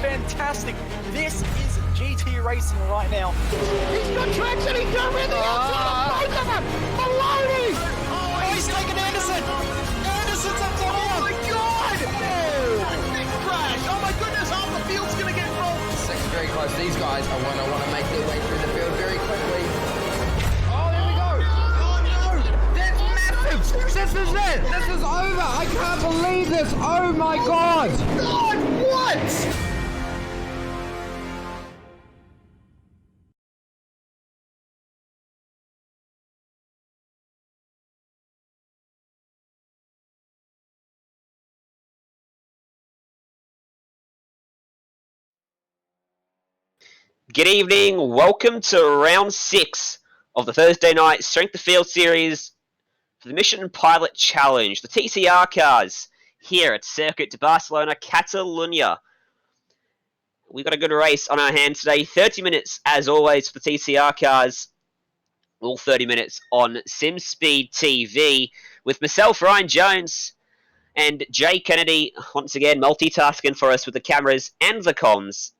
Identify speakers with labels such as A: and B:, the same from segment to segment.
A: fantastic. This is GT racing right now.
B: He's got traction, he's going around the outside, both of them! Maloney!
A: Oh, he's taken Anderson. Anderson's up to him.
B: Oh my God!
A: Big crash. Oh my goodness, half the field's going to get rolled.
C: Second very close. These guys are want to make their way through the field very quickly.
B: Oh, there we go!
C: Oh no! That's massive! This is it! This is over! I can't believe this! Oh my God!
B: God, what?
D: Good evening, welcome to round 6 of the Thursday night Strength of Field series for the Michelin Pilot Challenge, the TCR cars here at Circuit de Barcelona, Catalunya. We've got a good race on our hands today, 30 minutes as always for the TCR cars, all 30 minutes on SimSpeed TV with myself, Ryan Jones, and Jay Kennedy, once again multitasking for us with the cameras and the comms.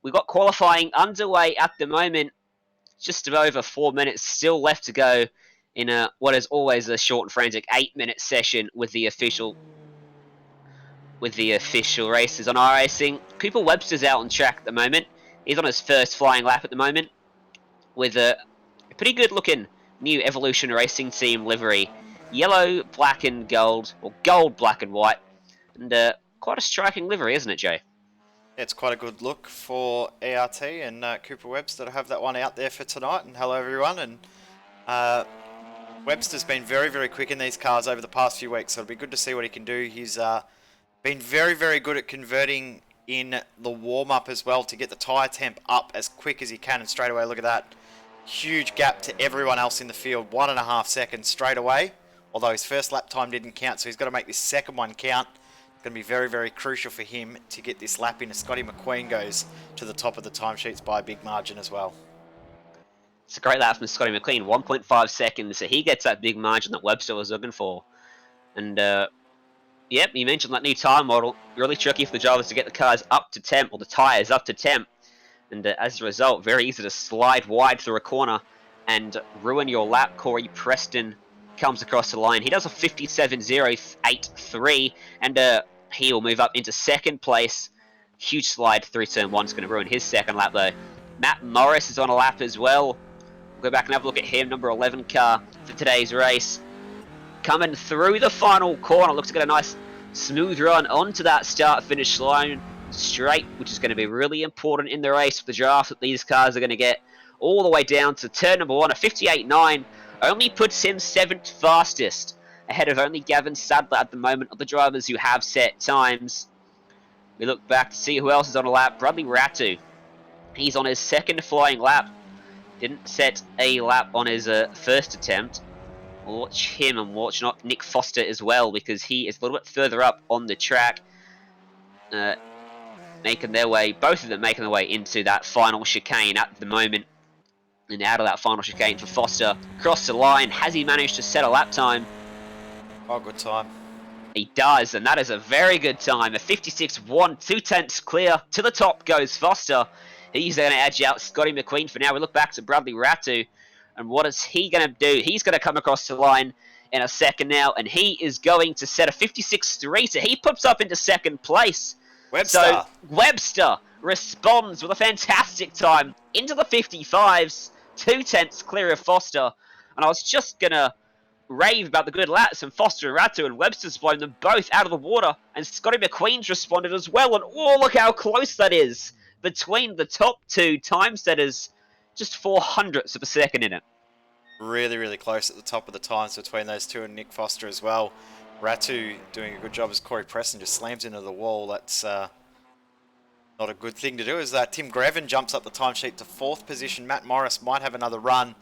D: We've got qualifying underway at the moment. Just over 4 minutes still left to go in what is always a short and frantic 8-minute session with the official races on iRacing. Cooper Webster's out on track at the moment. He's on his first flying lap at the moment with a pretty good looking new Evolution Racing Team livery. Yellow, black and gold, or gold, black and white. And quite a striking livery, isn't it, Jay?
E: It's quite a good look for ERT and Cooper Webster to have that one out there for tonight. And hello everyone. And Webster's been very, very quick in these cars over the past few weeks, so it'll be good to see what he can do. He's been very, very good at converting in the warm-up as well to get the tyre temp up as quick as he can. And straight away, look at that. Huge gap to everyone else in the field, 1.5 seconds straight away. Although his first lap time didn't count, so he's got to make this second one count. Going to be very, very crucial for him to get this lap in as Scotty McQueen goes to the top of the timesheets by a big margin as well.
D: It's a great lap from Scotty McLean, 1.5 seconds, so he gets that big margin that Webster was looking for. And, yep, you mentioned that new tyre model, really tricky for the drivers to get the cars up to temp, or the tyres up to temp. And as a result, very easy to slide wide through a corner and ruin your lap. Corey Preston comes across the line. He does a 57.083, and he will move up into second place. Huge slide through turn 1 is going to ruin his second lap though. Matt Morris is on a lap as well. We'll go back and have a look at him, number 11 car for today's race. Coming through the final corner, looks to get a nice smooth run onto that start-finish line straight, which is going to be really important in the race for the draft that these cars are going to get all the way down to turn number 1, a 58.9. Only puts him 7th fastest, ahead of only Gavin Sadler at the moment of the drivers who have set times. We look back to see who else is on a lap. Bradley Ratu, he's on his second flying lap. Didn't set a lap on his first attempt. We'll watch him and watch Nick Foster as well, because he is a little bit further up on the track. Both of them making their way into that final chicane at the moment. And out of that final chicane for Foster. Across the line, has he managed to set a lap time?
E: Oh, good time.
D: He does, and that is a very good time. A 56.1, 2/10 clear. To the top goes Foster. He's going to edge out Scotty McQueen for now. We look back to Bradley Ratu, and what is he going to do? He's going to come across the line in a second now, and he is going to set a 56.3, so he pops up into second place.
E: Webster.
D: So Webster responds with a fantastic time into the 55s, 2/10 clear of Foster. And I was just going to rave about the good laps, and Foster and Ratu, and Webster's blown them both out of the water, and Scotty McQueen's responded as well, and oh, look how close that is between the top two time setters, just 0.04 of a second in it.
E: Really, really close at the top of the times between those two, and Nick Foster as well. Ratu doing a good job as Corey Preston just slams into the wall. That's not a good thing to do, as Tim Greven jumps up the timesheet to 4th position. Matt Morris might have another run.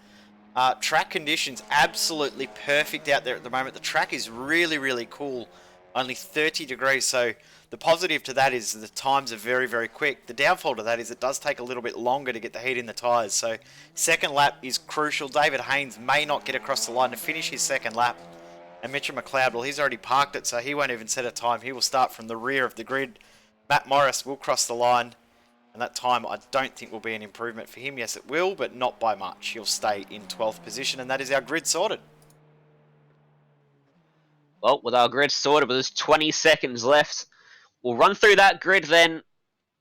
E: Track conditions absolutely perfect out there at the moment. The track is really, really cool. Only 30 degrees, so the positive to that is the times are very, very quick. The downfall to that is it does take a little bit longer to get the heat in the tyres. So second lap is crucial. David Haynes may not get across the line to finish his second lap. And Mitchell McLeod, well, he's already parked it, so he won't even set a time. He will start from the rear of the grid. Matt Morris will cross the line, and that time I don't think will be an improvement for him. Yes, it will, but not by much. He'll stay in 12th position, and that is our grid sorted.
D: Well, with our grid sorted, with there's 20 seconds left, we'll run through that grid then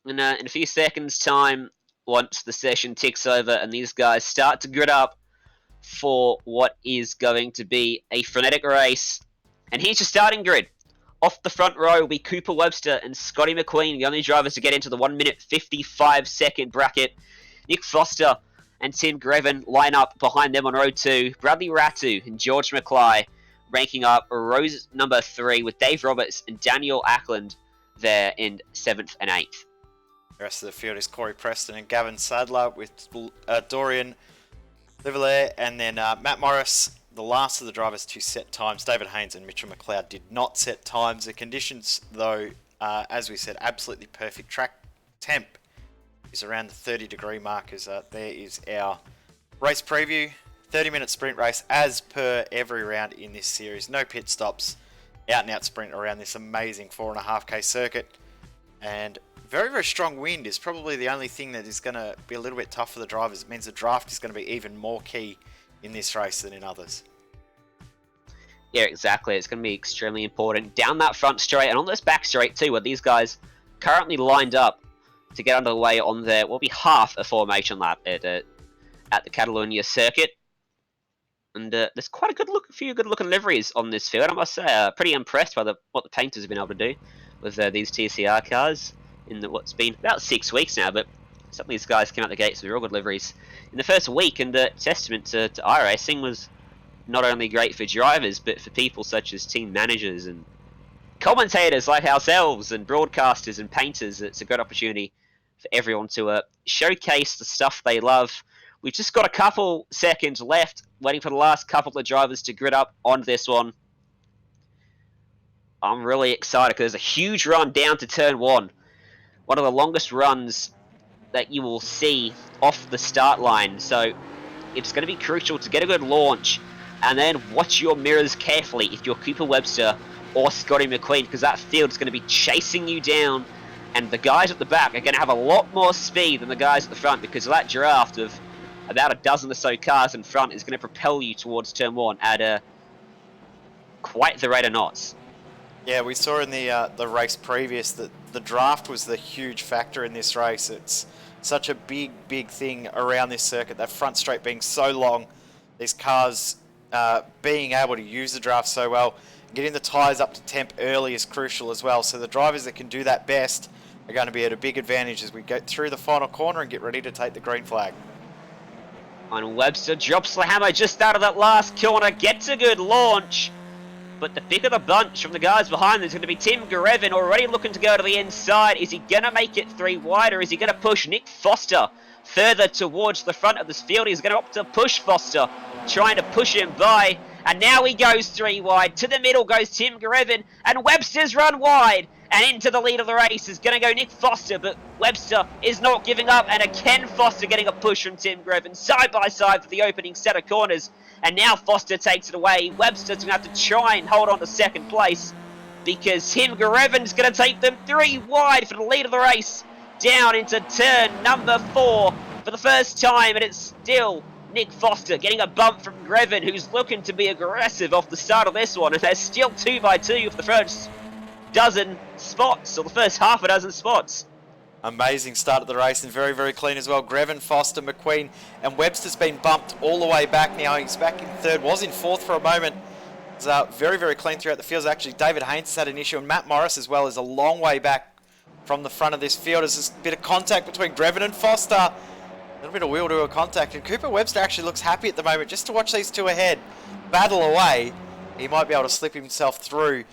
D: in a few seconds' time once the session ticks over and these guys start to grid up for what is going to be a frenetic race. And here's your starting grid. Off the front row will be Cooper Webster and Scotty McQueen, the only drivers to get into the 1 minute 55 second bracket. Nick Foster and Tim Greven line up behind them on row 2. Bradley Ratu and George McCly ranking up row number 3 with Dave Roberts and Daniel Ackland there in 7th and 8th.
E: The rest of the field is Corey Preston and Gavin Sadler with Dorian Livelaire and then Matt Morris, the last of the drivers to set times. David Haynes and Mitchell McLeod did not set times. The conditions, though, as we said, absolutely perfect. Track temp is around the 30-degree mark. There is our race preview. 30-minute sprint race as per every round in this series. No pit stops. Out-and-out sprint around this amazing 4.5k circuit. And very, very strong wind is probably the only thing that is going to be a little bit tough for the drivers. It means the draft is going to be even more key in this race than in others.
D: Yeah, exactly. It's going to be extremely important. Down that front straight and on this back straight too, where these guys currently lined up to get underway on their, will be half a formation lap at the Catalunya circuit. And there's quite a few good-looking liveries on this field. I must say, pretty impressed by what the painters have been able to do with these TCR cars in what's been about 6 weeks now. But some of these guys came out the gates with real good liveries in the first week, and testament to iRacing was not only great for drivers, but for people such as team managers and commentators like ourselves and broadcasters and painters. It's a great opportunity for everyone to showcase the stuff they love. We've just got a couple seconds left, waiting for the last couple of drivers to grid up on this one. I'm really excited because there's a huge run down to turn 1. One of the longest runs that you will see off the start line. So it's going to be crucial to get a good launch and then watch your mirrors carefully if you're Cooper Webster or Scotty McQueen, because that field is going to be chasing you down. And the guys at the back are going to have a lot more speed than the guys at the front, because of that draft of about a dozen or so cars in front is going to propel you towards turn 1 at quite the rate of knots. Yeah,
E: we saw in the race previous that the draft was the huge factor in this race. It's such a big thing around this circuit, that front straight being so long, these cars being able to use the draft so well, getting the tyres up to temp early is crucial as well. So the drivers that can do that best are going to be at a big advantage as we go through the final corner and get ready to take the green flag.
D: And Webster drops the hammer just out of that last corner, gets a good launch. But the pick of the bunch from the guys behind is going to be Tim Garevin, already looking to go to the inside. Is he going to make it 3 wide, or is he going to push Nick Foster further towards the front of this field? He's going to opt to push Foster, trying to push him by. And now he goes 3 wide. To the middle goes Tim Garevin, and Webster's run wide. And into the lead of the race is going to go Nick Foster, but Webster is not giving up. And a Ken Foster getting a push from Tim Greven, side by side for the opening set of corners. And now Foster takes it away. Webster's going to have to try and hold on to second place, because Tim Greven's going to take them 3 wide for the lead of the race, down into turn number 4 for the first time. And it's still Nick Foster getting a bump from Greven, who's looking to be aggressive off the start of this one. And there's still 2 by 2 for the first dozen spots, or the first half a dozen spots.
E: Amazing start of the race, and very clean as well. Greven, Foster, McQueen, and Webster's been bumped all the way back now. He's back in 3rd, was in 4th for a moment. It's very clean throughout the field. Actually, David Haynes has had an issue, and Matt Morris as well is a long way back from the front of this field. There's a bit of contact between Greven and Foster. A little bit of wheel-to-wheel contact, and Cooper Webster actually looks happy at the moment just to watch these 2 ahead battle away. He might be able to slip himself through.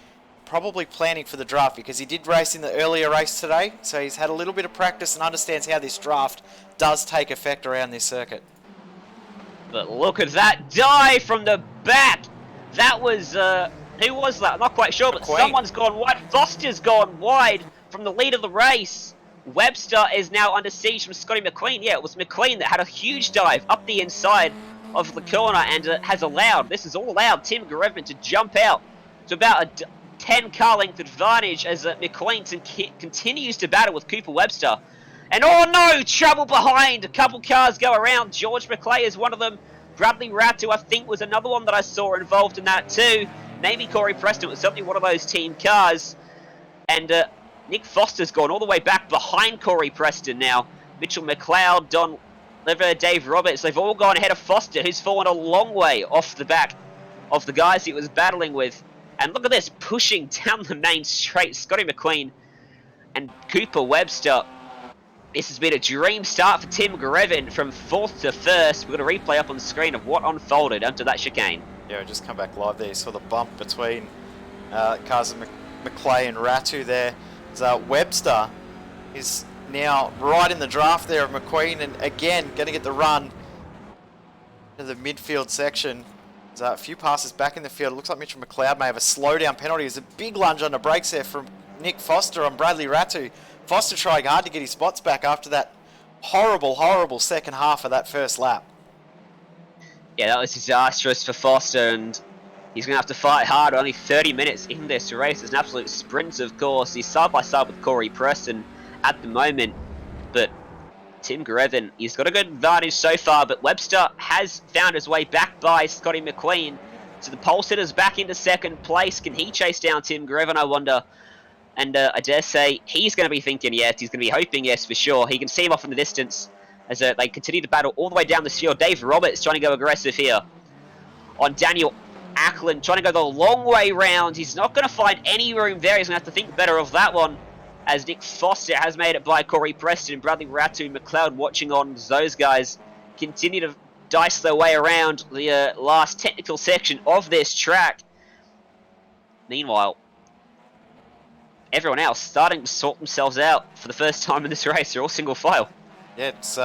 E: Probably planning for the draft, because he did race in the earlier race today, so he's had a little bit of practice and understands how this draft does take effect around this circuit.
D: But look at that dive from the back. That was, who was that? I'm not quite sure, but
E: McQueen.
D: Someone's gone wide. Foster's gone wide from the lead of the race. Webster is now under siege from Scotty McQueen. Yeah, it was McQueen that had a huge dive up the inside of the corner and has allowed Tim Garevin to jump out to about 10-car length advantage as McLean continues to battle with Cooper Webster. And oh no, trouble behind. A couple cars go around. George McClay is one of them. Bradley Ratu, I think, was another one that I saw involved in that too. Maybe Corey Preston was certainly one of those team cars. And Nick Foster's gone all the way back behind Corey Preston now. Mitchell McLeod, Don Lever, Dave Roberts, they've all gone ahead of Foster, who's fallen a long way off the back of the guys he was battling with. And look at this, pushing down the main straight. Scotty McQueen and Cooper Webster. This has been a dream start for Tim Grevin from 4th to 1st. We've got a replay up on the screen of what unfolded under that chicane.
E: Yeah, just come back live there. You saw the bump between cars of McClay and Ratu there. So Webster is now right in the draft there of McQueen, and again going to get the run to the midfield section. There's a few passes back in the field. It looks like Mitchell McLeod may have a slowdown penalty. There's a big lunge on the brakes there from Nick Foster on Bradley Ratu. Foster trying hard to get his spots back after that horrible second half of that first lap.
D: Yeah, that was disastrous for Foster, and he's going to have to fight hard. Only 30 minutes in this race. It's an absolute sprint, of course. He's side by side with Corey Preston at the moment, but Tim Grevin, he's got a good advantage so far, but Webster has found his way back by Scotty McQueen. So the pole sitter's back into second place. Can he chase down Tim Grevin, I wonder? And I dare say he's going to be thinking yes. He's going to be hoping yes for sure. He can see him off in the distance as they continue to battle all the way down the field. Dave Roberts trying to go aggressive here on Daniel Ackland, trying to go the long way round. He's not going to find any room there. He's going to have to think better of that one, as Nick Foster has made it by Corey Preston, Bradley Ratu, McLeod watching on as those guys continue to dice their way around the last technical section of this track. Meanwhile, everyone else starting to sort themselves out for the first time in this race. They're all single file.
E: Yeah, it's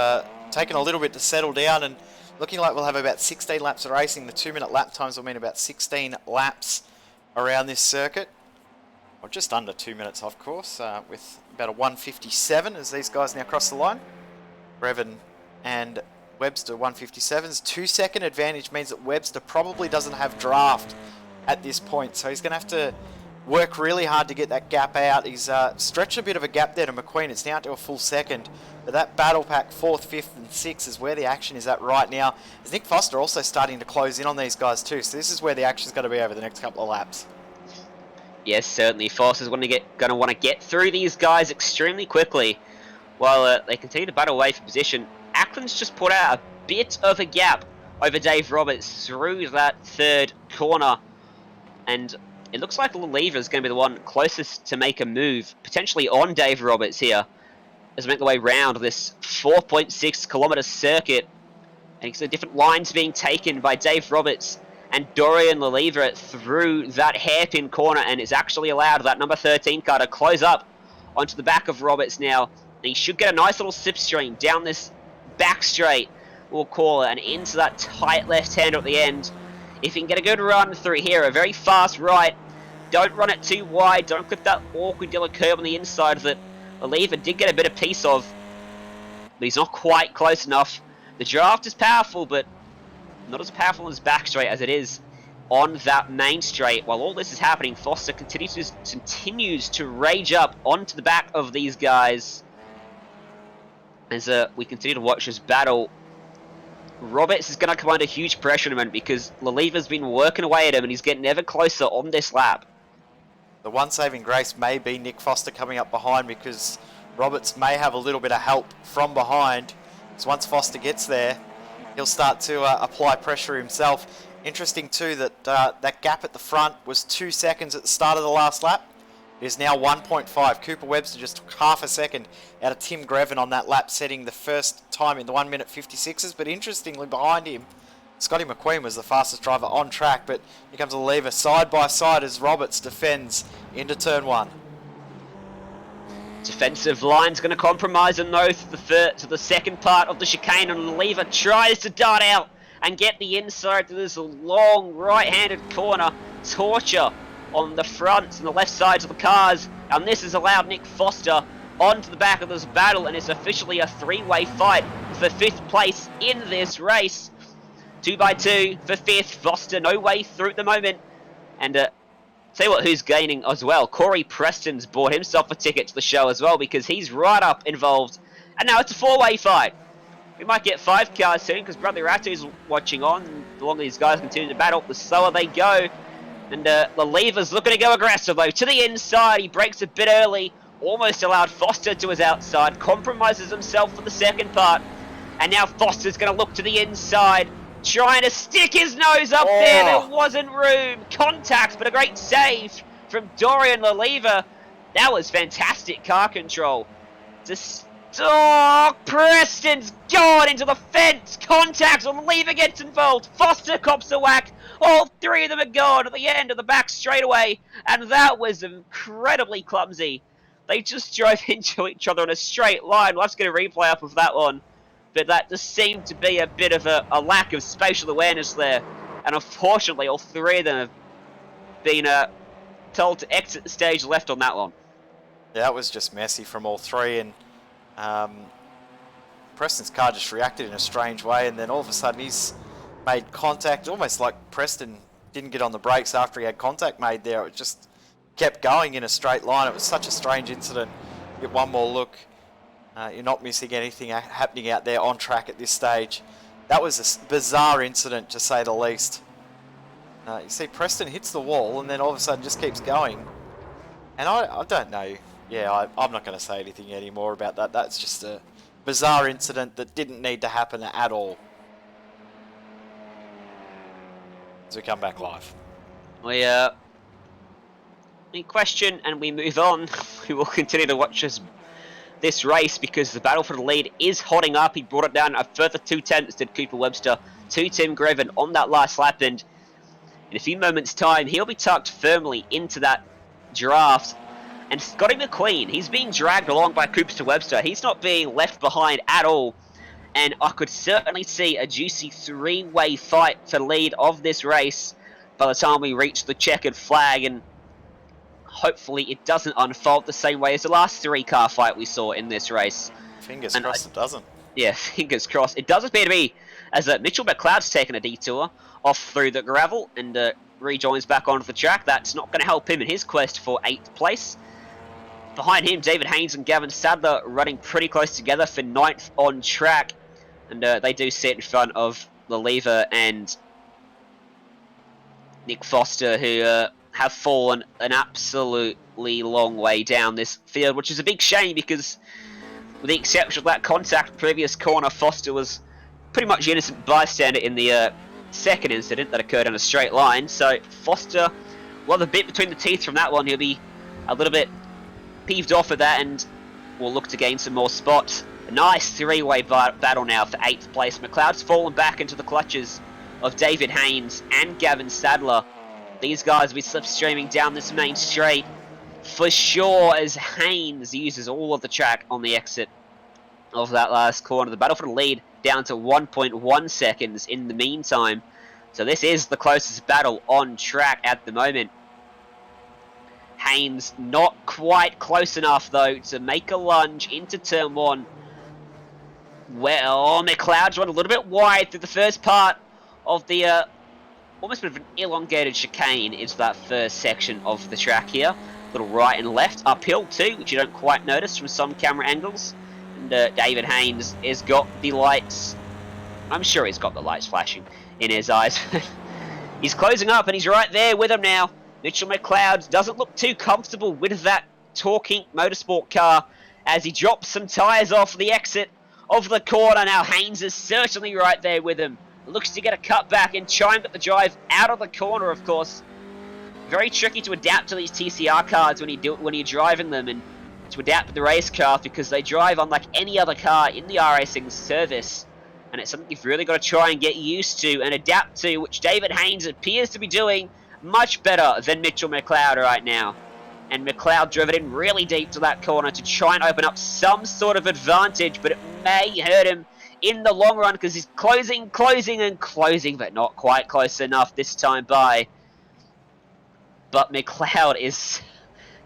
E: taken a little bit to settle down, and looking like we'll have about 16 laps of racing. The 2-minute lap times will mean about 16 laps around this circuit. Or just under 2 minutes, of course, with about a 1:57 as these guys now cross the line. Grevin and Webster 1:57's 2-second advantage means that Webster probably doesn't have draft at this point, so he's going to have to work really hard to get that gap out. He's stretched a bit of a gap there to McQueen. It's now to a full second. But that battle pack 4th, 5th and 6th is where the action is at right now. As Nick Foster also starting to close in on these guys too. So this is where the action's going to be over the next couple of laps.
D: Yes, certainly. Foster's going to want to get through these guys extremely quickly while they continue to battle away for position. Ackland's just put out a bit of a gap over Dave Roberts through that 3rd corner. And it looks like Lever is going to be the one closest to make a move, potentially on Dave Roberts here, as we make the way round this 4.6 kilometre circuit. And you can see different lines being taken by Dave Roberts and Dorian Lever through that hairpin corner, and it's actually allowed that number 13 car to close up onto the back of Roberts now. And he should get a nice little slipstream down this back straight, we'll call it, and into that tight left-hander at the end. If he can get a good run through here, a very fast right, don't run it too wide, don't clip that awkward yellow curb on the inside that Lever did get a bit of piece of, but he's not quite close enough. The draft is powerful, but not as powerful as back straight as it is on that main straight. While all this is happening, Foster continues to rage up onto the back of these guys as we continue to watch this battle. Roberts is going to come under huge pressure in a moment because Lever's been working away at him and he's getting ever closer on this lap.
E: The one saving grace may be Nick Foster coming up behind, because Roberts may have a little bit of help from behind. So once Foster gets there, he'll start to apply pressure himself. Interesting too that that gap at the front was 2 seconds at the start of the last lap. It is now 1.5. Cooper Webster just took half a second out of Tim Grevin on that lap, setting the first time in the 1:56s. But interestingly, behind him, Scotty McQueen was the fastest driver on track. But here comes Lever side by side as Roberts defends into turn 1.
D: Defensive line's going to compromise and though to the second part of the chicane, and Lever tries to dart out and get the inside to this long right-handed corner. Torture on the front and the left sides of the cars, and this has allowed Nick Foster onto the back of this battle, and it's officially a 3-way fight for 5th place in this race. 2x2 for 5th. Foster no way through at the moment, and Tell you what, who's gaining as well. Corey Preston's bought himself a ticket to the show as well because he's right up involved. And now it's a 4-way fight. We might get 5 cars soon because Bradley Ratu's watching on. And the longer these guys continue to battle, the slower they go. And the lever's looking to go aggressive though. To the inside, he breaks a bit early. Almost allowed Foster to his outside. Compromises himself for the second part. And now Foster's going to look to the inside. Trying to stick his nose up there. There wasn't room. Contact, but a great save from Dorian Lalever. That was fantastic car control. Just Preston's gone into the fence. Contact. Lalever gets involved. Foster cops a whack. All 3 of them are gone at the end of the back straightaway. And that was incredibly clumsy. They just drove into each other in a straight line. We'll have to get a replay up of that one. But that just seemed to be a bit of a lack of spatial awareness there. And unfortunately, all 3 of them have been told to exit the stage left on that one.
E: Yeah, that was just messy from all 3. And Preston's car just reacted in a strange way. And then all of a sudden, he's made contact. Almost like Preston didn't get on the brakes after he had contact made there. It just kept going in a straight line. It was such a strange incident. Get one more look. You're not missing anything happening out there on track at this stage. That was a bizarre incident, to say the least. You see Preston hits the wall and then all of a sudden just keeps going. And I don't know. Yeah, I'm not going to say anything anymore about that. That's just a bizarre incident that didn't need to happen at all. As we come back live.
D: We question and we move on. We will continue to watch this race because the battle for the lead is hotting up. He brought it down a further 2/10, did Cooper Webster to Tim Greven on that last lap, and in a few moments time he'll be tucked firmly into that draft. And Scotty McQueen, he's being dragged along by Cooper Webster. He's not being left behind at all, and I could certainly see a juicy 3-way fight for the lead of this race by the time we reach the checkered flag, and hopefully it doesn't unfold the same way as the last 3-car fight we saw in this race.
E: Fingers crossed it doesn't.
D: Yeah, fingers crossed. It does appear to be as Mitchell McLeod's taken a detour off through the gravel and rejoins back onto the track. That's not going to help him in his quest for 8th place. Behind him, David Haynes and Gavin Sadler running pretty close together for 9th on track. And they do sit in front of Lalever and Nick Foster, who have fallen an absolutely long way down this field, which is a big shame because with the exception of that contact previous corner, Foster was pretty much innocent bystander in the second incident that occurred on a straight line. So Foster will have a bit between the teeth from that one. He'll be a little bit peeved off at that and will look to gain some more spots. A nice 3-way battle now for 8th place. McLeod's fallen back into the clutches of David Haynes and Gavin Sadler. These guys will be slipstreaming down this main straight for sure as Haynes uses all of the track on the exit of that last corner. The battle for the lead down to 1.1 seconds in the meantime. So this is the closest battle on track at the moment. Haynes not quite close enough though to make a lunge into turn 1. Well, McLeod's run a little bit wide through the first part of the almost a bit of an elongated chicane into that first section of the track here. Little right and left, uphill too, which you don't quite notice from some camera angles. And David Haynes has got the lights. I'm sure he's got the lights flashing in his eyes. He's closing up and he's right there with him now. Mitchell McLeod doesn't look too comfortable with that talking motorsport car as he drops some tyres off the exit of the corner. Now Haynes is certainly right there with him. Looks to get a cut back and try and get the drive out of the corner, of course. Very tricky to adapt to these TCR cars when you're driving them, and to adapt to the race car because they drive unlike any other car in the iRacing service. And it's something you've really got to try and get used to and adapt to, which David Haynes appears to be doing much better than Mitchell McLeod right now. And McLeod drove it in really deep to that corner to try and open up some sort of advantage, but it may hurt him in the long run because he's closing, but not quite close enough this time by. But McLeod is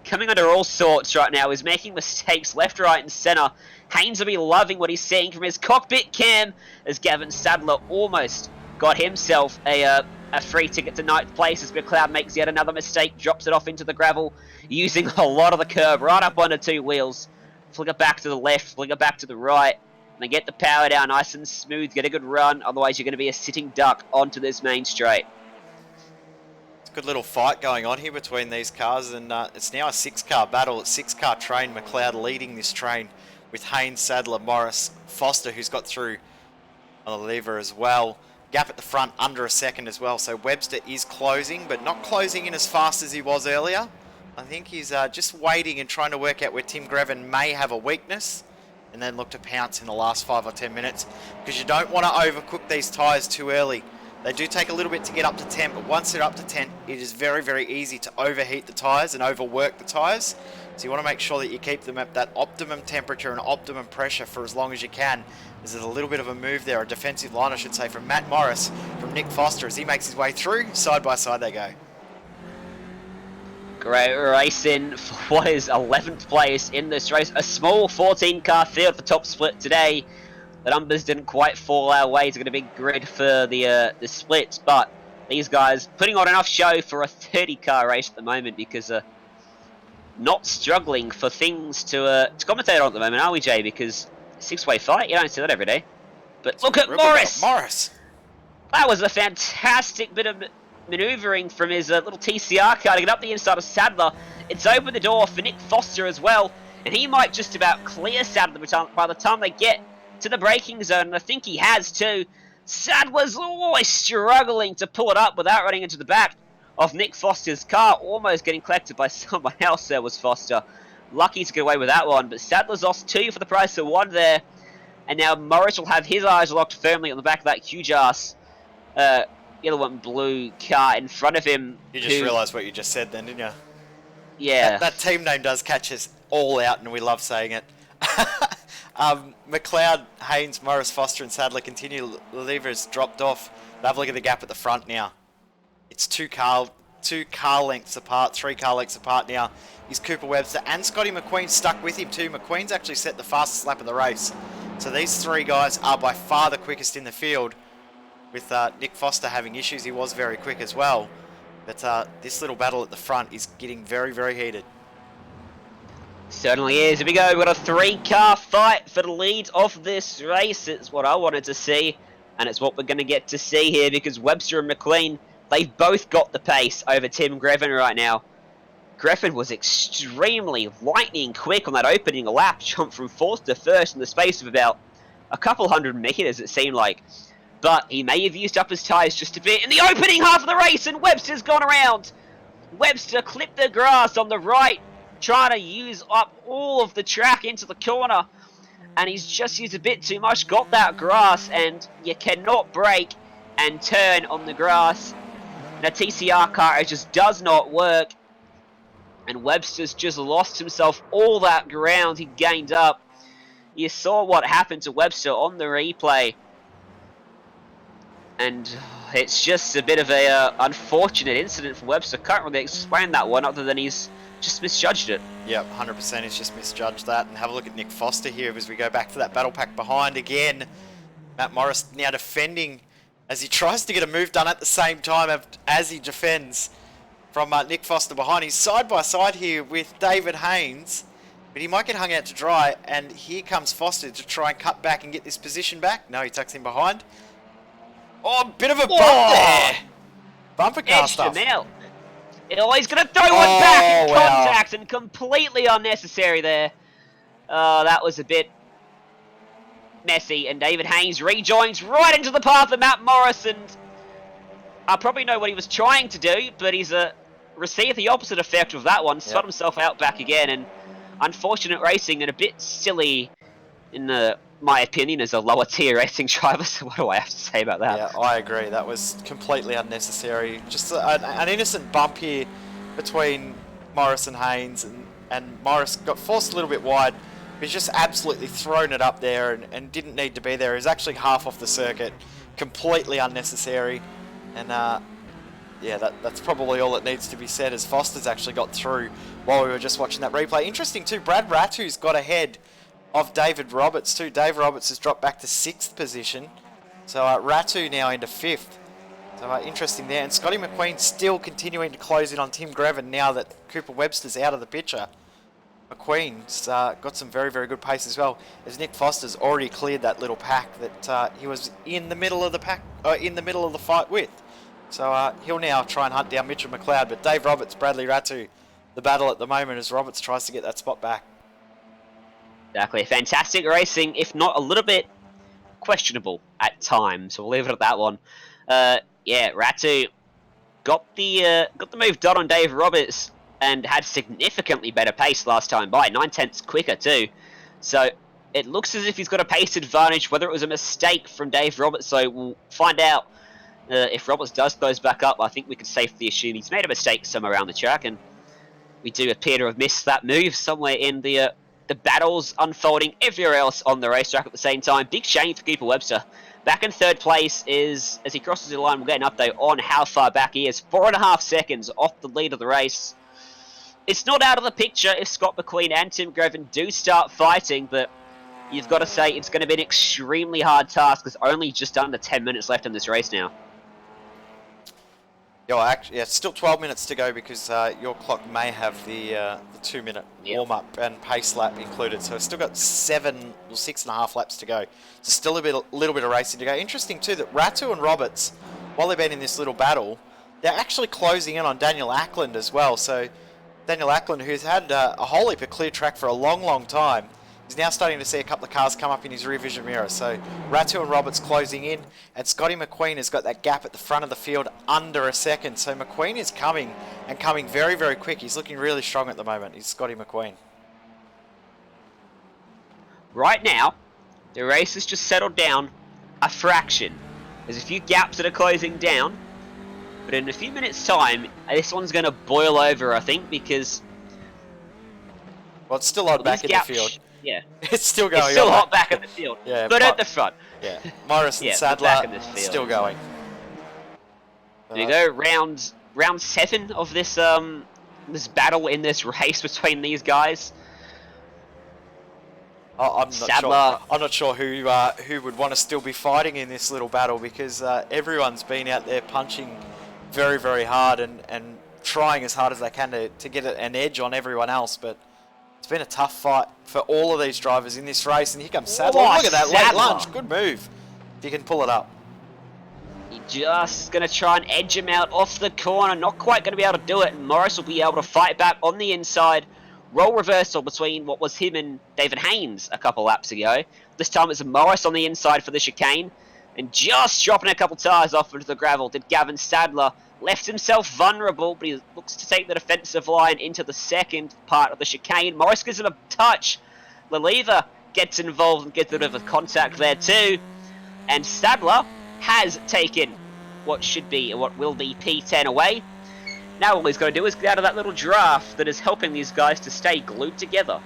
D: coming under all sorts right now. He's making mistakes left, right, and centre. Haynes will be loving what he's seeing from his cockpit cam as Gavin Sadler almost got himself a a free ticket to ninth place as McLeod makes yet another mistake, drops it off into the gravel, using a lot of the curb right up onto two wheels. Flick it back to the left, flick it back to the right, and then get the power down nice and smooth, get a good run, otherwise you're going to be a sitting duck onto this main straight.
E: It's a good little fight going on here between these cars, and it's now a 6-car battle. It's 6-car train, McLeod leading this train with Haynes, Sadler, Morris, Foster, who's got through on the lever as well. Gap at the front, under a second as well. So Webster is closing, but not closing in as fast as he was earlier. I think he's just waiting and trying to work out where Tim Greven may have a weakness, and then look to pounce in the last 5 or 10 minutes, because you don't want to overcook these tyres too early. They do take a little bit to get up to 10, but once they're up to 10, it is very, very easy to overheat the tyres and overwork the tyres. So you want to make sure that you keep them at that optimum temperature and optimum pressure for as long as you can. There's a little bit of a move there, a defensive line I should say, from Matt Morris, from Nick Foster as he makes his way through. Side by side they go.
D: Great racing for what is 11th place in this race. A small 14-car field for top split today. The numbers didn't quite fall our way to get a big grid for the splits, but these guys putting on enough show for a 30-car race at the moment, because not struggling for things to commentate on at the moment, are we, Jay? Because 6-way fight, you don't see that every day. But look at Morris!
E: Morris!
D: That was a fantastic bit of manoeuvring from his little TCR car to get up the inside of Sadler. It's opened the door for Nick Foster as well, and he might just about clear Sadler by the time they get to the braking zone, and I think he has too. Sadler's always struggling to pull it up without running into the back of Nick Foster's car, almost getting collected by someone else there was Foster. Lucky to get away with that one, but Sadler's lost 2 for the price of 1 there, and now Morris will have his eyes locked firmly on the back of that huge-ass yellow and blue car in front of him.
E: You just realised what you just said then, didn't you?
D: Yeah.
E: That team name does catch us all out, and we love saying it. McLeod, Haynes, Morris, Foster and Sadler continue. The lever has dropped off. But have a look at the gap at the front now. It's 2 car lengths apart, 3 car lengths apart now. Is Cooper Webster and Scotty McQueen stuck with him too. McQueen's actually set the fastest lap of the race. So these 3 guys are by far the quickest in the field, with Nick Foster having issues. He was very quick as well. But this little battle at the front is getting very, very heated.
D: Certainly is. Here we go. We've got a 3-car fight for the lead of this race. It's what I wanted to see, and it's what we're going to get to see here, because Webster and McLean, they've both got the pace over Tim Greven right now. Greven was extremely lightning quick on that opening lap, jumped from 4th to 1st in the space of about a couple hundred meters, it seemed like. But he may have used up his tyres just a bit in the opening half of the race, and Webster's gone around. Webster clipped the grass on the right, trying to use up all of the track into the corner, and he's just used a bit too much, got that grass, and you cannot brake and turn on the grass. And a TCR car, it just does not work, and Webster's just lost himself all that ground he gained up. You saw what happened to Webster on the replay, and it's just a bit of a unfortunate incident for Webster. Can't really explain that one other than he's just misjudged it.
E: Yep, 100% he's just misjudged that. And have a look at Nick Foster here as we go back to that battle pack behind again. Matt Morris now defending as he tries to get a move done at the same time as he defends from Nick Foster behind. He's side by side here with David Haynes, but he might get hung out to dry, and here comes Foster to try and cut back and get this position back. No, he tucks him behind. Oh, a bit of a bump there. Bumper car stuff.
D: Oh, he's going to throw one back in contact, and completely unnecessary there. That was a bit messy, and David Haynes rejoins right into the path of Matt Morris, and I probably know what he was trying to do, but he's received the opposite effect of that one, spun himself out back again, and unfortunate racing and a bit silly in my opinion as a lower tier racing driver. So what do I have to say about that?
E: Yeah, I agree. That was completely unnecessary. Just an innocent bump here between Morris and Haynes, and Morris got forced a little bit wide. He's just absolutely thrown it up there and didn't need to be there. He's actually half off the circuit. Completely unnecessary. And yeah, that's probably all that needs to be said, as Foster's actually got through while we were just watching that replay. Interesting too, Brad Ratu's got ahead of David Roberts too. David Roberts has dropped back to 6th position. So Ratu now into 5th. So interesting there. And Scotty McQueen still continuing to close in on Tim Greven now that Cooper Webster's out of the picture. McQueen's got some very, very good pace as well, as Nick Foster's already cleared that little pack that he was in the middle of the pack, in the middle of the fight with. So he'll now try and hunt down Mitchell McLeod, but Dave Roberts, Bradley Ratu, the battle at the moment as Roberts tries to get that spot back.
D: Exactly, fantastic racing, if not a little bit questionable at times. So we'll leave it at that one. Yeah, Ratu got the move done on Dave Roberts and had significantly better pace last time by, 9/10 quicker too. So it looks as if he's got a pace advantage, whether it was a mistake from Dave Roberts. So we'll find out if Roberts does close back up. I think we could safely assume he's made a mistake somewhere around the track, and we do appear to have missed that move somewhere in the battles unfolding everywhere else on the racetrack at the same time. Big shame for Cooper Webster. Back in third place is, as he crosses the line, we'll get an update on how far back he is. 4.5 seconds off the lead of the race. It's not out of the picture if Scott McQueen and Tim Greven do start fighting, but you've got to say it's going to be an extremely hard task. There's only just under 10 minutes left in this race now.
E: Actually, it's still 12 minutes to go because your clock may have the 2-minute warm-up and pace lap included. So it's still got 6.5 laps to go. So still a little bit of racing to go. Interesting too that Ratu and Roberts, while they've been in this little battle, they're actually closing in on Daniel Ackland as well. So Daniel Ackland, who's had a whole heap of clear track for a long, long time, is now starting to see a couple of cars come up in his rear vision mirror. So Ratu and Roberts closing in, and Scotty McQueen has got that gap at the front of the field under a second. So McQueen is coming, and coming very, very quick. He's looking really strong at the moment. He's Scotty McQueen.
D: Right now, the race has just settled down a fraction. There's a few gaps that are closing down, but in a few minutes' time, this one's going to boil over, I think, because...
E: Well, it's still odd back in the field.
D: Yeah.
E: It's still going on.
D: It's still hot back in the field,
E: yeah,
D: but at the front.
E: Yeah, Morris and
D: yeah,
E: Sadler still going.
D: There you go, round 7 of this this battle in this race between these guys.
E: I'm
D: Sadler.
E: not sure who would want to still be fighting in this little battle, because everyone's been out there punching very, very hard and trying as hard as they can to get an edge on everyone else, but it's been a tough fight for all of these drivers in this race. And here comes Sadler.
D: Oh,
E: look at that
D: Sadler.
E: late lunge. Good move. If you can pull it up.
D: He just going to try and edge him out off the corner. Not quite going to be able to do it. And Morris will be able to fight back on the inside. Role reversal between what was him and David Haynes a couple laps ago. This time it's Morris on the inside for the chicane. And just dropping a couple tyres off into the gravel did Gavin Sadler. Left himself vulnerable, but he looks to take the defensive line into the second part of the chicane. Morris gives him a touch. Leliva gets involved and gets a bit of a contact there too. And Sadler has taken what will be P10 away. Now all he's got to do is get out of that little draft that is helping these guys to stay glued together.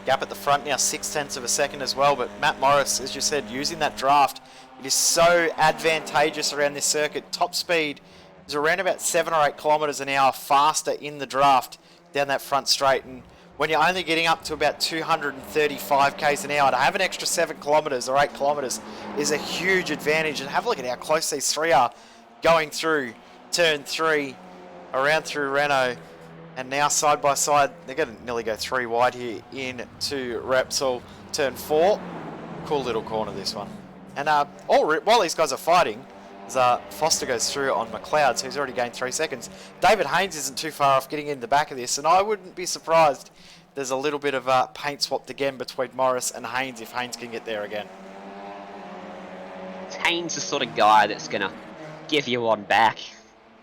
E: Gap at the front now, 0.6 of a second as well, but Matt Morris, as you said, using that draft, it is so advantageous around this circuit. Top speed is around about 7 or 8 kilometres an hour faster in the draft down that front straight, and when you're only getting up to about 235 k's an hour, to have an extra 7 kilometres or 8 kilometres is a huge advantage. And have a look at how close these three are going through turn 3, around through Renault, and now side by side. They're going to nearly go 3 wide here into Repsol, turn 4. Cool little corner, this one. And while these guys are fighting, Foster goes through on McLeod, so he's already gained 3 seconds. David Haynes isn't too far off getting in the back of this, and I wouldn't be surprised there's a little bit of paint swapped again between Morris and Haynes if Haynes can get there again.
D: Is Haynes the sort of guy that's going to give you one back?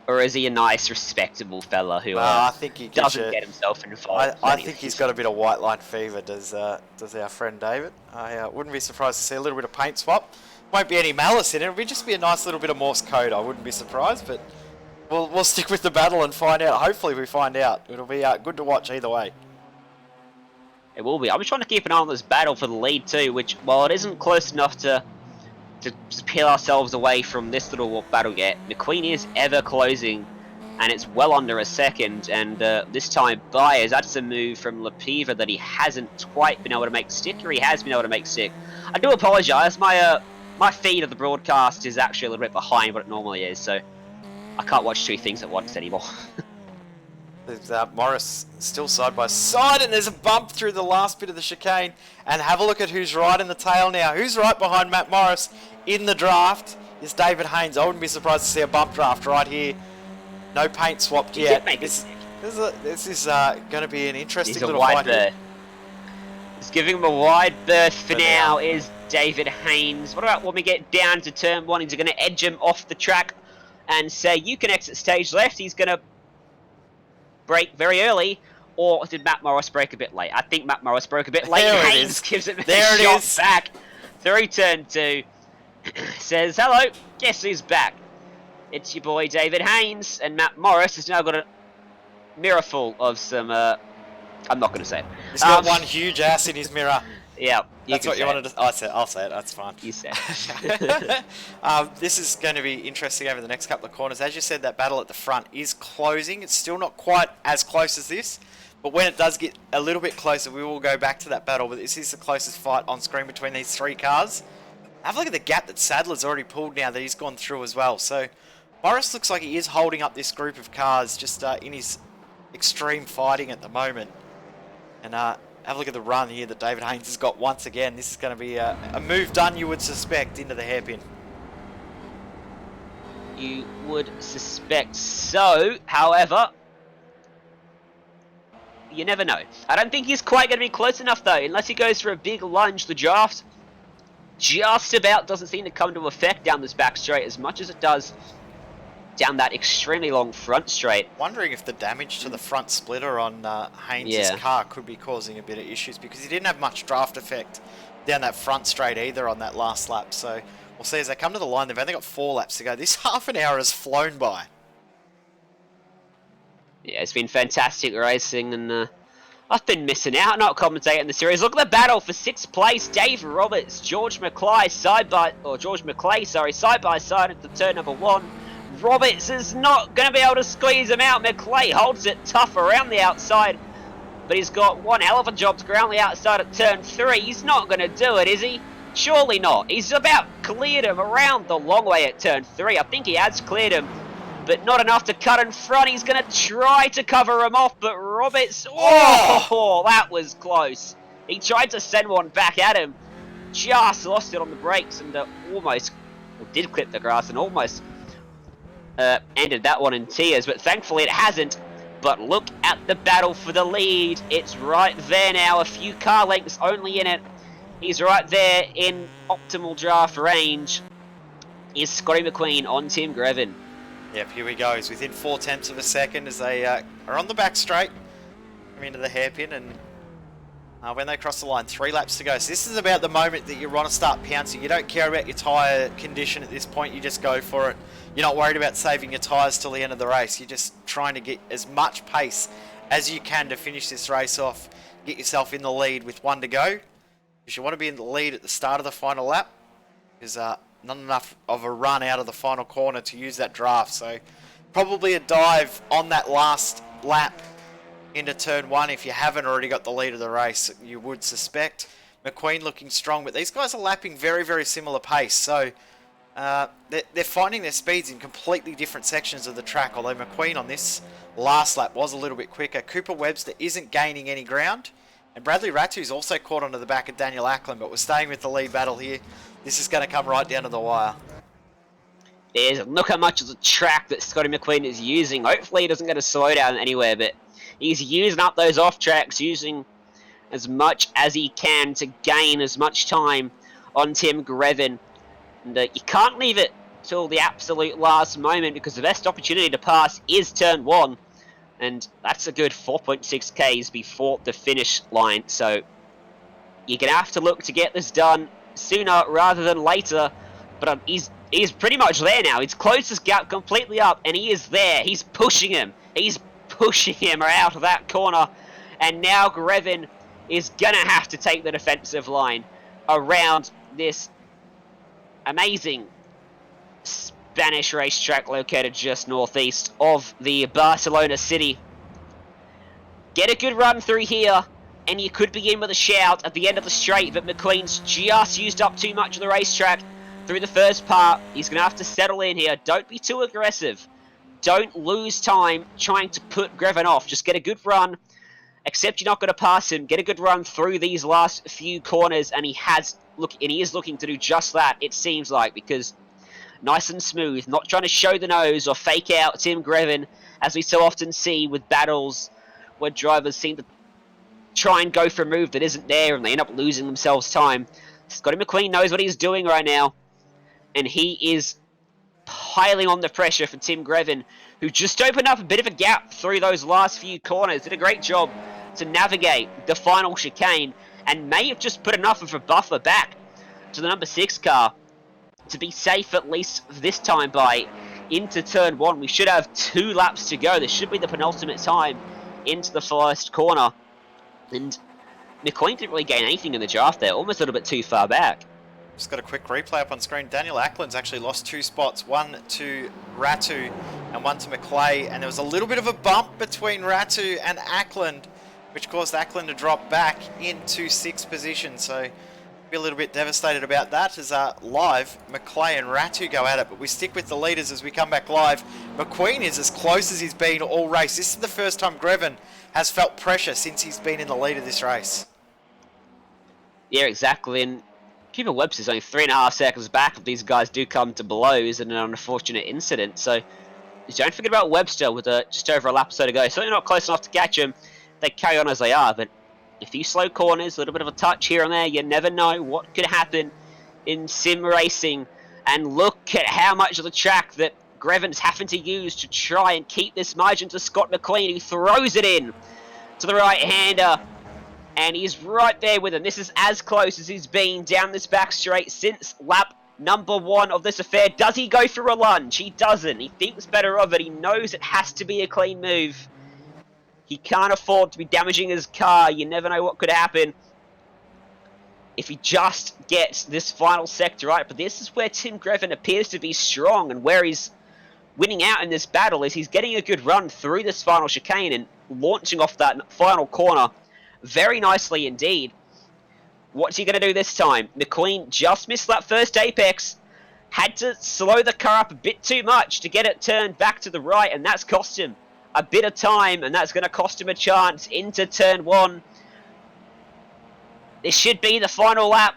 D: Or is he a nice, respectable fella who
E: I think he
D: doesn't get himself involved?
E: I think he's got a bit of white line fever, does our friend David. I wouldn't be surprised to see a little bit of paint swap. Won't be any malice in it. It'll just be a nice little bit of Morse code. I wouldn't be surprised, but we'll stick with the battle and find out. Hopefully we find out. It'll be good to watch either way.
D: It will be. I'm trying to keep an eye on this battle for the lead too, which, while it isn't close enough to peel ourselves away from this little battle yet, McQueen is ever closing, and it's well under a second, and this time Byers, that's a move from Lepiva that he hasn't quite been able to make stick, or he has been able to make stick. I do apologise, my my feed of the broadcast is actually a little bit behind what it normally is, so I can't watch two things at once anymore.
E: There's Morris still side by side, and there's a bump through the last bit of the chicane. And have a look at who's right in the tail now. Who's right behind Matt Morris in the draft is David Haynes. I wouldn't be surprised to see a bump draft right here. No paint swapped yet. This is going to be an interesting little fight here.
D: He's giving him a wide berth for now is David Haynes. What about when we get down to turn 1? He's going to edge him off the track and say, you can exit stage left. He's going to break very early. Or did Matt Morris break a bit late? I think Matt Morris broke a bit late. Haynes gives him a shot back through turn 2. Says, hello, guess who's back? It's your boy David Haynes. And Matt Morris has now got a mirror full of some... I'm not going to say it.
E: He's got one huge ass in his mirror.
D: Yeah.
E: That's what you wanted to... I'll say it. That's fine.
D: You said it.
E: This is going to be interesting over the next couple of corners. As you said, that battle at the front is closing. It's still not quite as close as this. But when it does get a little bit closer, we will go back to that battle. But this is the closest fight on screen between these three cars. Have a look at the gap that Sadler's already pulled now that he's gone through as well. So Morris looks like he is holding up this group of cars just in his extreme fighting at the moment. And have a look at the run here that David Haynes has got once again. This is going to be a move done, you would suspect, into the hairpin.
D: You would suspect so. However, you never know. I don't think he's quite going to be close enough, though. Unless he goes for a big lunge, the draft just about doesn't seem to come to effect down this back straight as much as it does down that extremely long front straight.
E: Wondering if the damage to the front splitter on Haynes' car could be causing a bit of issues, because he didn't have much draft effect down that front straight either on that last lap. So we'll see as they come to the line. They've only got 4 laps to go. This half an hour has flown by.
D: Yeah, it's been fantastic racing, and I've been missing out not commentating the series. Look at the battle for 6th place. Dave Roberts, George McClay side by side at the turn number 1. Roberts is not going to be able to squeeze him out. McClay holds it tough around the outside, but he's got one hell of a job to ground the outside at turn 3. He's not going to do it, is he? Surely not. He's about cleared him around the long way at turn 3. I think he has cleared him, but not enough to cut in front. He's going to try to cover him off, but Roberts... Oh, that was close. He tried to send one back at him. Just lost it on the brakes and almost did clip the grass and almost... ended that one in tears, but thankfully it hasn't. But look at the battle for the lead. It's right there now, a few car lengths only in it. He's right there in optimal draft range. Is Scotty McQueen on Tim Grevin.
E: Yep, here we go. He's within 0.4 of a second as they are on the back straight. Come into the hairpin, and when they cross the line, 3 laps to go. So this is about the moment that you want to start pouncing. You don't care about your tyre condition at this point. You just go for it. You're not worried about saving your tyres till the end of the race. You're just trying to get as much pace as you can to finish this race off. Get yourself in the lead with 1 to go. Because you want to be in the lead at the start of the final lap. There's not enough of a run out of the final corner to use that draft. So probably a dive on that last lap into turn 1 if you haven't already got the lead of the race, you would suspect. McQueen looking strong, but these guys are lapping very, very similar pace. So they're finding their speeds in completely different sections of the track, although McQueen on this last lap was a little bit quicker. Cooper Webster isn't gaining any ground, and Bradley Ratu's also caught onto the back of Daniel Ackland, but we're staying with the lead battle here. This is going to come right down to the wire.
D: Look how much of the track that Scotty McQueen is using. Hopefully he doesn't get a slowdown anywhere, but he's using up those off tracks, using as much as he can to gain as much time on Tim Grevin. And you can't leave it till the absolute last moment, because the best opportunity to pass is turn 1. And that's a good 4.6 Ks before the finish line. So you're going to have to look to get this done sooner rather than later. But he's pretty much there now. He's closed his gap completely up, and he is there. He's pushing him. He's pushing him out of that corner. And now Grevin is going to have to take the defensive line around this amazing Spanish racetrack located just northeast of the Barcelona city. Get a good run through here, and you could be in with a shout at the end of the straight, but McQueen's just used up too much of the racetrack. through the first part. He's going to have to settle in here. Don't be too aggressive. Don't lose time trying to put Grevin off. Just get a good run. Accept you're not going to pass him. Get a good run through these last few corners, and he is looking to do just that, it seems like, because nice and smooth, not trying to show the nose or fake out Tim Grevin, as we so often see with battles where drivers seem to try and go for a move that isn't there and they end up losing themselves time. Scotty McQueen knows what he's doing right now, and he is piling on the pressure for Tim Grevin, who just opened up a bit of a gap through those last few corners. Did a great job to navigate the final chicane and may have just put enough of a buffer back to the number 6 car to be safe, at least this time, by into turn 1. We should have 2 laps to go. This should be the penultimate time into the first corner. And McQueen didn't really gain anything in the draft there, almost a little bit too far back.
E: Just got a quick replay up on screen. Daniel Ackland's actually lost 2 spots, one to Ratu and one to McClay, and there was a little bit of a bump between Ratu and Ackland, which caused Ackland to drop back into 6th position. So be a little bit devastated about that as live McClay and Ratu go at it, but we stick with the leaders as we come back live. McQueen is as close as he's been all race. This is the first time Grevin has felt pressure since he's been in the lead of this race.
D: Yeah, exactly. And Cooper Webster's only 3.5 seconds back if these guys do come to blows in an unfortunate incident. So don't forget about Webster with just over a lap or so to go. Certainly not close enough to catch him. They carry on as they are, but a few slow corners, a little bit of a touch here and there, you never know what could happen in sim racing. And look at how much of the track that Grevin's having to use to try and keep this margin to Scott McLean, who throws it in to the right-hander. And he's right there with him. This is as close as he's been down this back straight since lap number 1 of this affair. Does he go for a lunge? He doesn't. He thinks better of it. He knows it has to be a clean move. He can't afford to be damaging his car. You never know what could happen if he just gets this final sector right. But this is where Tim Grevin appears to be strong, and where he's winning out in this battle is he's getting a good run through this final chicane and launching off that final corner very nicely indeed. What's he going to do this time? McQueen just missed that first apex. Had to slow the car up a bit too much to get it turned back to the right, and that's cost him a bit of time, and that's going to cost him a chance into turn 1. This should be the final lap.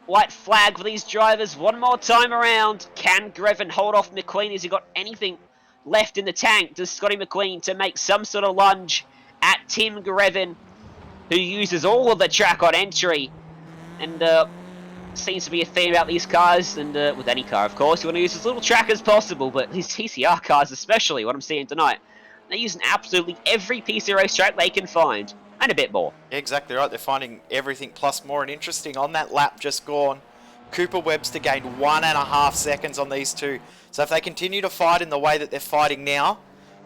D: White flag for these drivers one more time around. Can Grevin hold off McQueen? Has he got anything left in the tank? Does Scotty McQueen to make some sort of lunge at Tim Grevin, who uses all of the track on entry? And seems to be a theme about these cars, and with any car, of course, you want to use as little track as possible, but these TCR cars especially, what I'm seeing tonight, they're using absolutely every piece of racetrack they can find, and a bit more.
E: Yeah, exactly right. They're finding everything plus more. And interesting, on that lap just gone, Cooper Webster gained 1.5 seconds on these two. So if they continue to fight in the way that they're fighting now,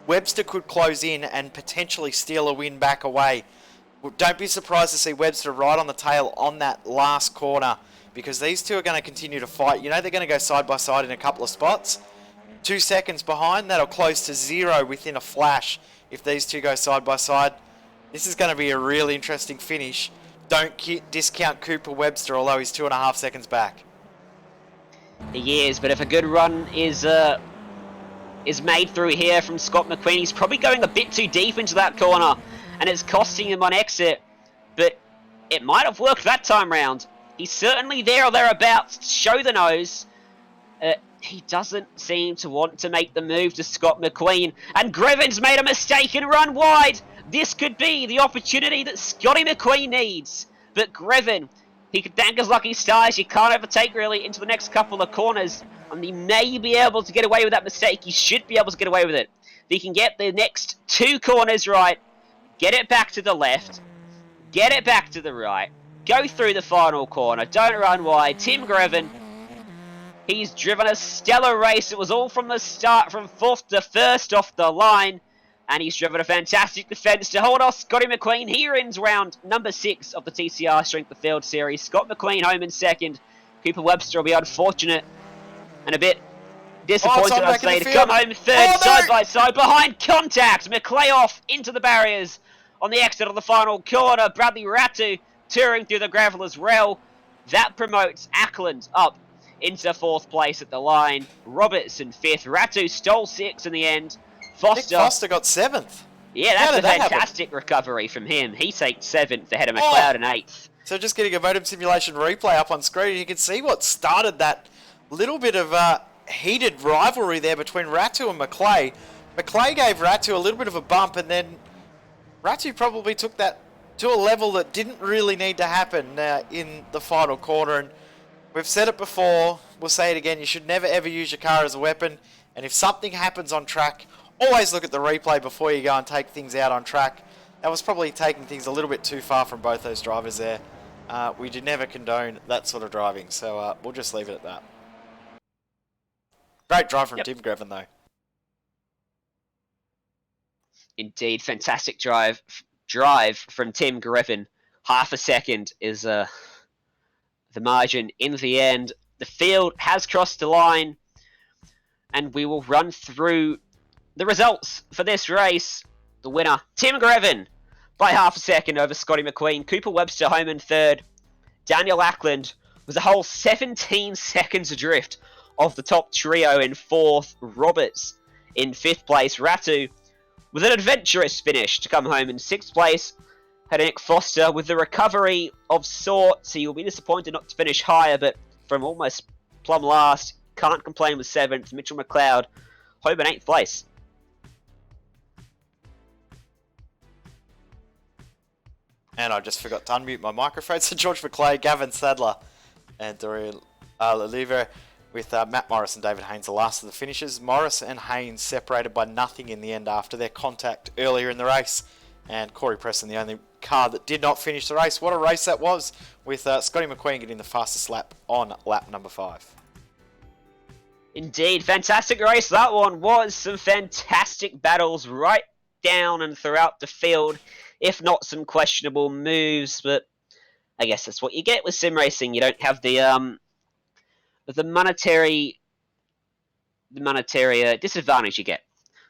E: Webster could close in and potentially steal a win back away. Don't be surprised to see Webster right on the tail on that last corner, because these two are going to continue to fight. You know they're going to go side by side in a couple of spots. 2 seconds behind, that'll close to 0 within a flash if these two go side by side. This is going to be a really interesting finish. Don't discount Cooper Webster, although he's 2.5 seconds back.
D: He is, but if a good run is made through here from Scott McQueen, he's probably going a bit too deep into that corner, and it's costing him on exit. But it might have worked that time round. He's certainly there or thereabouts to show the nose. He doesn't seem to want to make the move to Scott McQueen. And Grevin's made a mistake and run wide. This could be the opportunity that Scotty McQueen needs. But Grevin, he could thank his lucky stars. He can't overtake really into the next couple of corners. And he may be able to get away with that mistake. He should be able to get away with it. If he can get the next 2 corners right, get it back to the left, get it back to the right, go through the final corner, don't run wide. Tim Grevin, he's driven a stellar race. It was all from the start, from 4th to 1st off the line. And he's driven a fantastic defence to hold off Scotty McQueen. He ends round number 6 of the TCR Strength of Field Series. Scott McQueen home in 2nd. Cooper Webster will be unfortunate and a bit disappointed, I'd say, to come home 3rd, side by side, behind contact. McClay off into the barriers on the exit of the final corner. Bradley Ratu touring through the gravel as well. That promotes Ackland up into 4th place at the line. Robertson 5th. Ratu stole 6th in the end.
E: Nick Foster got 7th.
D: Yeah,
E: How
D: that's a
E: did that
D: fantastic recovery from him. He takes 7th ahead of McLeod in 8th.
E: So just getting a modem simulation replay up on screen, you can see what started that little bit of heated rivalry there between Ratu and McClay. McClay gave Ratu a little bit of a bump, and then Ratu probably took that to a level that didn't really need to happen in the final corner. And we've said it before, we'll say it again, you should never ever use your car as a weapon. And if something happens on track, always look at the replay before you go and take things out on track. That was probably taking things a little bit too far from both those drivers there. We do never condone that sort of driving, so we'll just leave it at that. Great drive from Tim Greven, though.
D: Indeed, fantastic drive from Tim Greven. Half a second is the margin in the end. The field has crossed the line, and we will run through the results for this race. The winner, Tim Greven, by half a second over Scotty McQueen. Cooper Webster home in 3rd. Daniel Ackland was a whole 17 seconds adrift of the top trio in 4th. Roberts in 5th place. Ratu with an adventurous finish to come home in 6th place. Had Nick Foster with the recovery of sorts. He will be disappointed not to finish higher, but from almost plumb last, can't complain with 7th. Mitchell McLeod home in 8th place.
E: And I just forgot to unmute my microphone. So George McClay, Gavin Sadler, and Dorian Laliver with Matt Morris and David Haynes, the last of the finishers. Morris and Haynes separated by nothing in the end after their contact earlier in the race. And Corey Preston, the only car that did not finish the race. What a race that was, with Scotty McQueen getting the fastest lap on lap number 5.
D: Indeed, fantastic race that one was. Some fantastic battles right down and throughout the field, if not some questionable moves, but I guess that's what you get with sim racing. You don't have the monetary disadvantage you get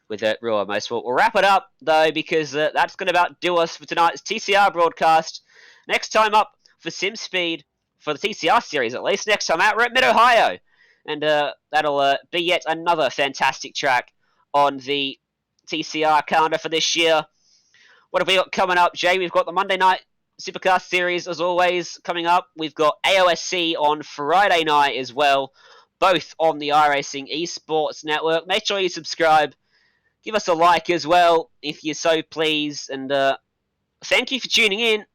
D: with real most. We'll wrap it up though, because that's going to about do us for tonight's TCR broadcast. Next time up for Sim Speed, for the TCR series at least, next time out we're at Mid-Ohio, and that'll be yet another fantastic track on the TCR calendar for this year. What have we got coming up, Jay? We've got the Monday night Supercar series as always coming up. We've got AOSC on Friday night as well, both on the iRacing Esports Network. Make sure you subscribe. Give us a like as well, if you're so pleased. And thank you for tuning in.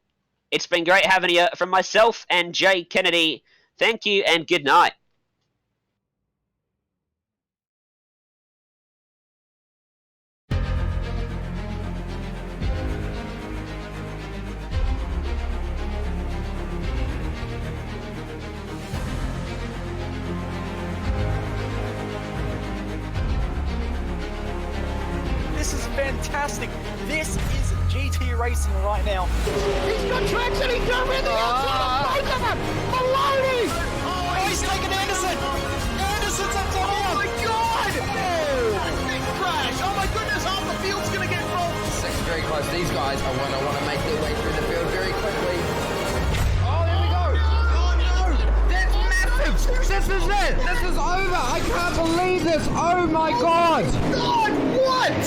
D: It's been great having you. From myself and Jay Kennedy, thank you and good night.
A: This is fantastic. This is GT racing right now.
B: He's got traction, he's got everything outside of both of them! Maloney!
A: Oh, he's taking Anderson. Anderson's up top. Oh my God! Big crash. Oh my goodness, half the field's gonna get rolled.
C: Second very close. These guys are want to make their way through the field very quickly. Oh, there we go. Oh no! That's massive! This is it! This is over! I can't believe this! Oh my God!
A: God, what?